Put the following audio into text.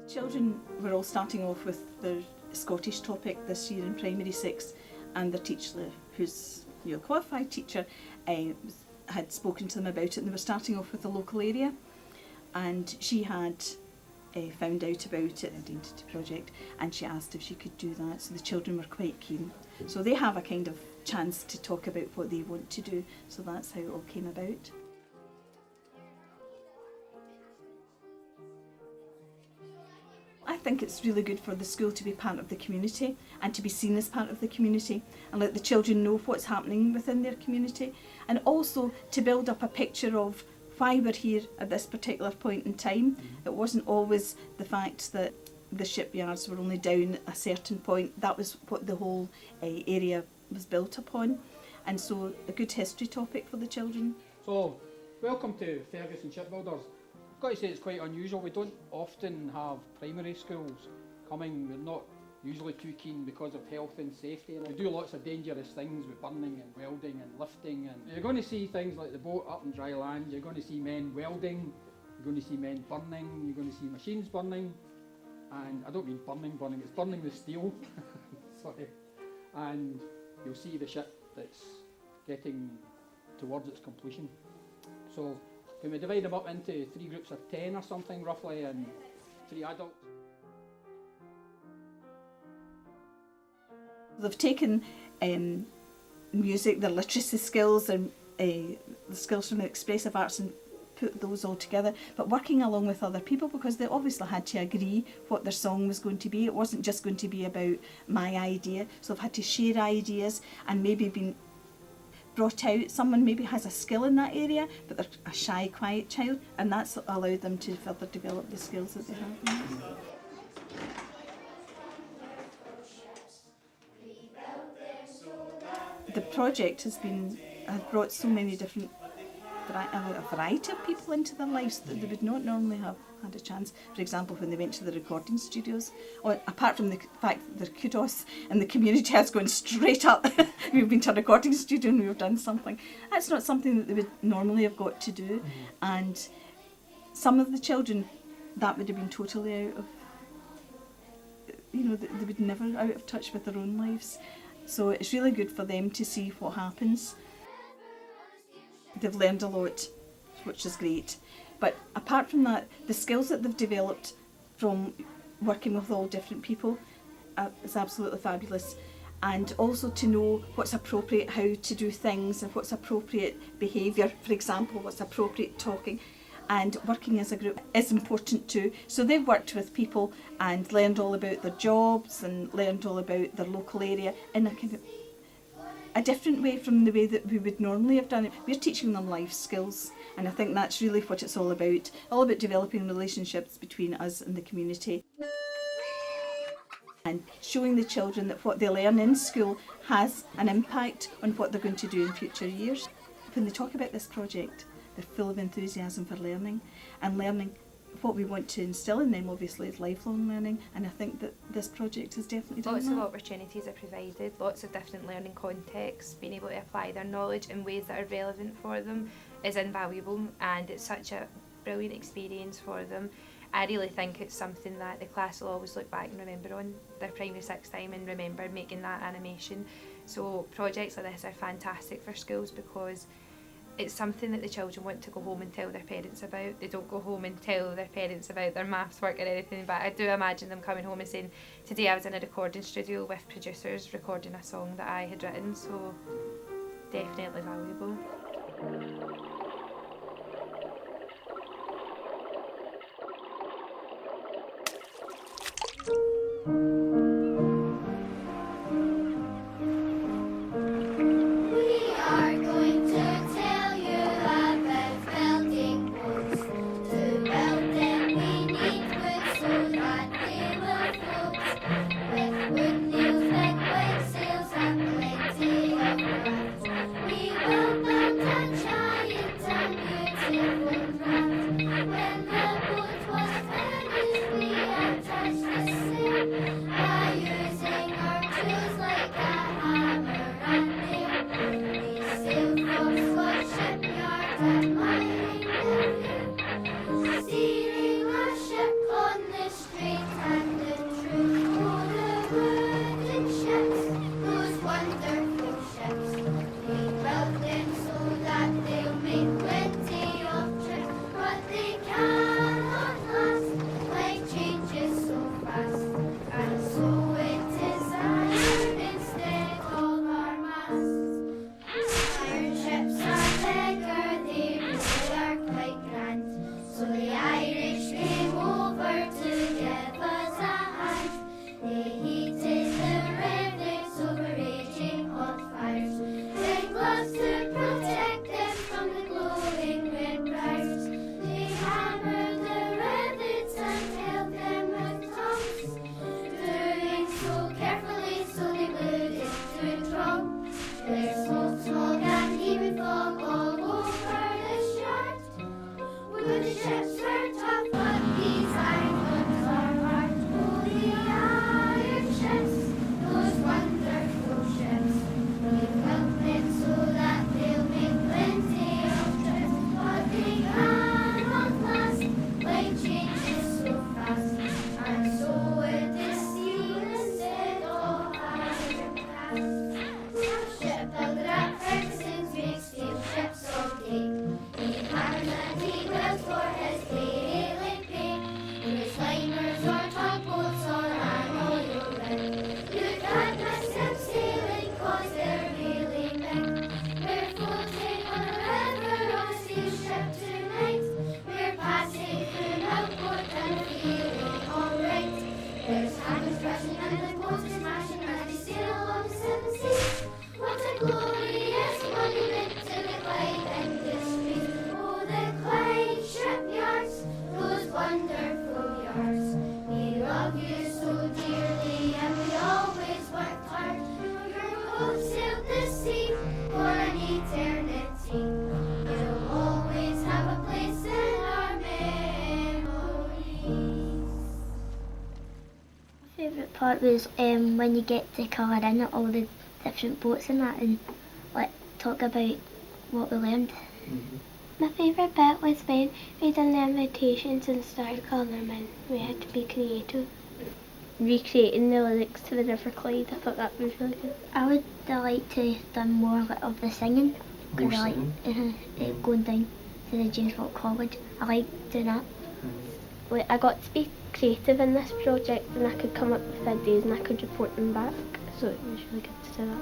Children were all starting off with their Scottish topic this year in primary 6, and their teacher, who's a qualified teacher, had spoken to them about it, and they were starting off with the local area, and she had found out about it, the Identity Project, and she asked if she could do that, so the children were quite keen. So they have a kind of chance to talk about what they want to do, so that's how it all came about. I think it's really good for the school to be part of the community and to be seen as part of the community and let the children know what's happening within their community, and also to build up a picture of why we're here at this particular point in time. It wasn't always the fact that the shipyards were only down a certain point. That was what the whole area was built upon, and so a good history topic for the children. So, welcome to Ferguson Shipbuilders. I've got to say it's quite unusual. We don't often have primary schools coming. We're not usually too keen because of health and safety. And we do lots of dangerous things with burning and welding and lifting. And you're going to see things like the boat up on dry land. You're going to see men welding. You're going to see men burning. You're going to see machines burning. And I don't mean burning, it's burning the steel. Sorry. And you'll see the ship that's getting towards its completion. So can we divide them up into 3 groups of 10 or something roughly, and 3 adults? They've taken music, their literacy skills, and the skills from the expressive arts, and put those all together, but working along with other people, because they obviously had to agree what their song was going to be. It wasn't just going to be about my idea, so they've had to share ideas and maybe been brought out. Someone maybe has a skill in that area, but they're a shy, quiet child, and that's allowed them to further develop the skills that they have. The project has brought so many different, a variety of people into their lives that they would not normally have had a chance. For example, when they went to the recording studios, or apart from the fact that their kudos in the community has gone straight up, we've been to a recording studio and we've done something. That's not something that they would normally have got to do, and some of the children, that would have been totally out of, they would never out of touch with their own lives. So it's really good for them to see what happens. They've learned a lot, which is great. But apart from that, the skills that they've developed from working with all different people is absolutely fabulous. And also to know what's appropriate, how to do things, and what's appropriate behaviour, for example, what's appropriate talking. And working as a group is important too. So they've worked with people and learned all about their jobs and learned all about their local area in a kind of a different way from the way that we would normally have done it. We're teaching them life skills, and I think that's really what it's all about developing relationships between us and the community. And showing the children that what they learn in school has an impact on what they're going to do in future years. When they talk about this project, they're full of enthusiasm for learning, and learning. What we want to instill in them obviously is lifelong learning, and I think that this project has definitely done Lots that. of opportunities are provided, lots of different learning contexts. Being able to apply their knowledge in ways that are relevant for them is invaluable, and it's such a brilliant experience for them. I really think it's something that the class will always look back and remember on their primary 6 time and remember making that animation. So projects like this are fantastic for schools because it's something that the children want to go home and tell their parents about. They don't go home and tell their parents about their maths work or anything, but I do imagine them coming home and saying, today I was in a recording studio with producers recording a song that I had written, so definitely valuable. We will build and giant favourite part was when you get to colour in all the different boats and that, and like talk about what we learned. My favourite bit was when we done the invitations and started colouring them in. We had to be creative. Recreating the lyrics to the River Clyde, I thought that was really good. I would like to have done more of the singing. More I like singing? going down to the James Watt College. I like doing that. I got to be creative in this project, and I could come up with ideas and I could report them back, so it was really good to do that.